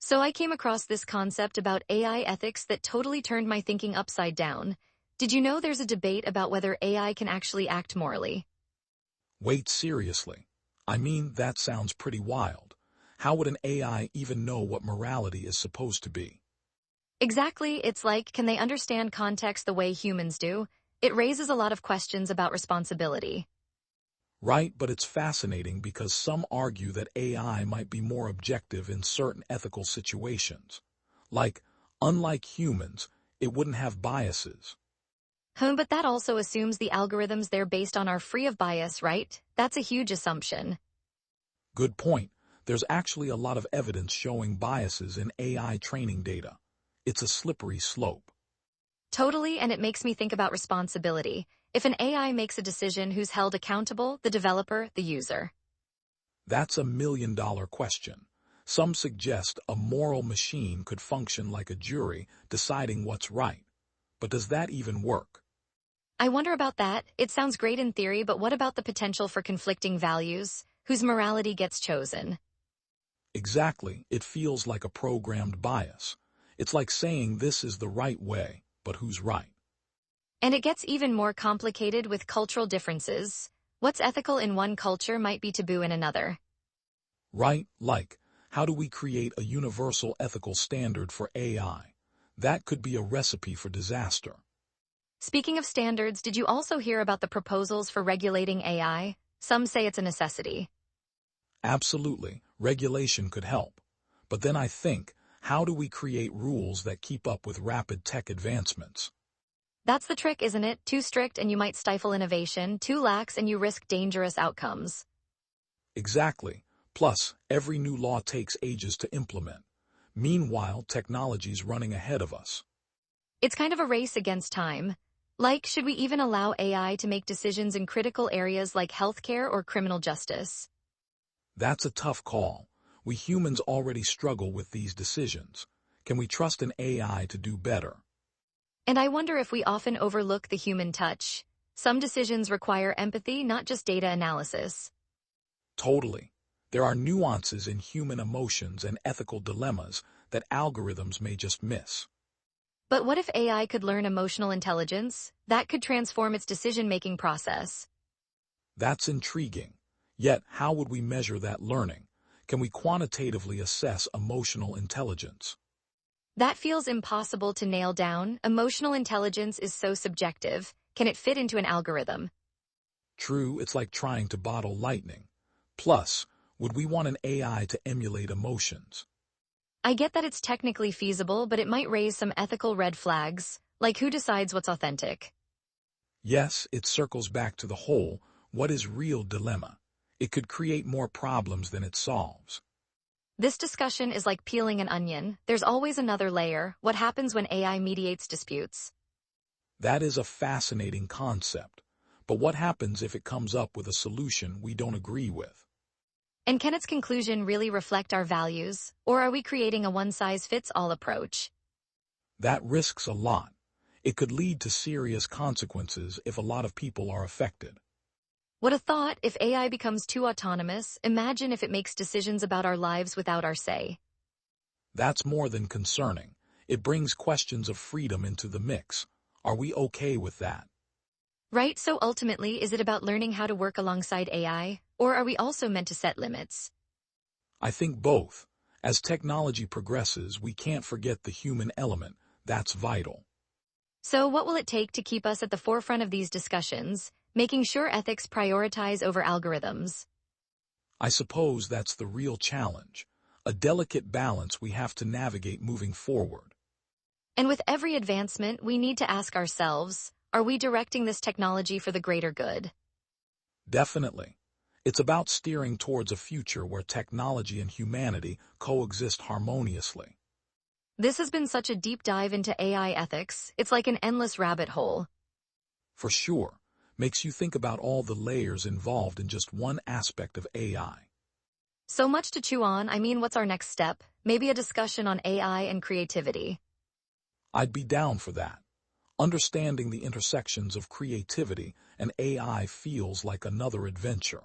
So I came across this concept about AI ethics that totally turned my thinking upside down. Did you know there's a debate about whether AI can actually act morally? Wait, seriously. I mean, that sounds pretty wild. How would an AI even know what morality is supposed to be? Exactly, it's like, can they understand context the way humans do? It raises a lot of questions about responsibility. Right, but it's fascinating because some argue that AI might be more objective in certain ethical situations. Like, unlike humans, it wouldn't have biases. But that also assumes the algorithms they're based on are free of bias, right? That's a huge assumption. Good point. There's actually a lot of evidence showing biases in AI training data. It's a slippery slope. Totally, and it makes me think about responsibility. If an AI makes a decision, who's held accountable? The developer, the user? That's $1 million question. Some suggest a moral machine could function like a jury deciding what's right. But does that even work? I wonder about that. It sounds great in theory, but what about the potential for conflicting values? Whose morality gets chosen? Exactly, it feels like a programmed bias. It's like saying this is the right way, but who's right? And it gets even more complicated with cultural differences. What's ethical in one culture might be taboo in another. Right, like, how do we create a universal ethical standard for AI? That could be a recipe for disaster. Speaking of standards, did you also hear about the proposals for regulating AI? Some say it's a necessity. Absolutely, regulation could help. But then I think, how do we create rules that keep up with rapid tech advancements? That's the trick, isn't it? Too strict and you might stifle innovation, too lax and you risk dangerous outcomes. Exactly. Plus, every new law takes ages to implement. Meanwhile, technology's running ahead of us. It's kind of a race against time. Like, should we even allow AI to make decisions in critical areas like healthcare or criminal justice? That's a tough call. We humans already struggle with these decisions. Can we trust an AI to do better? And I wonder if we often overlook the human touch. Some decisions require empathy, not just data analysis. Totally. There are nuances in human emotions and ethical dilemmas that algorithms may just miss. But what if AI could learn emotional intelligence? That could transform its decision-making process. That's intriguing. Yet, how would we measure that learning? Can we quantitatively assess emotional intelligence? That feels impossible to nail down. Emotional intelligence is so subjective. Can it fit into an algorithm? True, it's like trying to bottle lightning. Plus, would we want an AI to emulate emotions? I get that it's technically feasible, but it might raise some ethical red flags, like who decides what's authentic. Yes, it circles back to the whole, what is real dilemma? It could create more problems than it solves. This discussion is like peeling an onion. There's always another layer. What happens when AI mediates disputes? That is a fascinating concept. But what happens if it comes up with a solution we don't agree with? And can its conclusion really reflect our values, or are we creating a one-size-fits-all approach? That risks a lot. It could lead to serious consequences if a lot of people are affected. What a thought. If AI becomes too autonomous, imagine if it makes decisions about our lives without our say. That's more than concerning. It brings questions of freedom into the mix. Are we okay with that? Right, so ultimately, is it about learning how to work alongside AI, or are we also meant to set limits? I think both. As technology progresses, we can't forget the human element. That's vital. So what will it take to keep us at the forefront of these discussions, making sure ethics prioritize over algorithms? I suppose that's the real challenge. A delicate balance we have to navigate moving forward. And with every advancement, we need to ask ourselves, are we directing this technology for the greater good? Definitely. It's about steering towards a future where technology and humanity coexist harmoniously. This has been such a deep dive into AI ethics. It's like an endless rabbit hole. For sure, makes you think about all the layers involved in just one aspect of AI. So much to chew on. I mean, what's our next step? Maybe a discussion on AI and creativity. I'd be down for that. Understanding the intersections of creativity and AI feels like another adventure.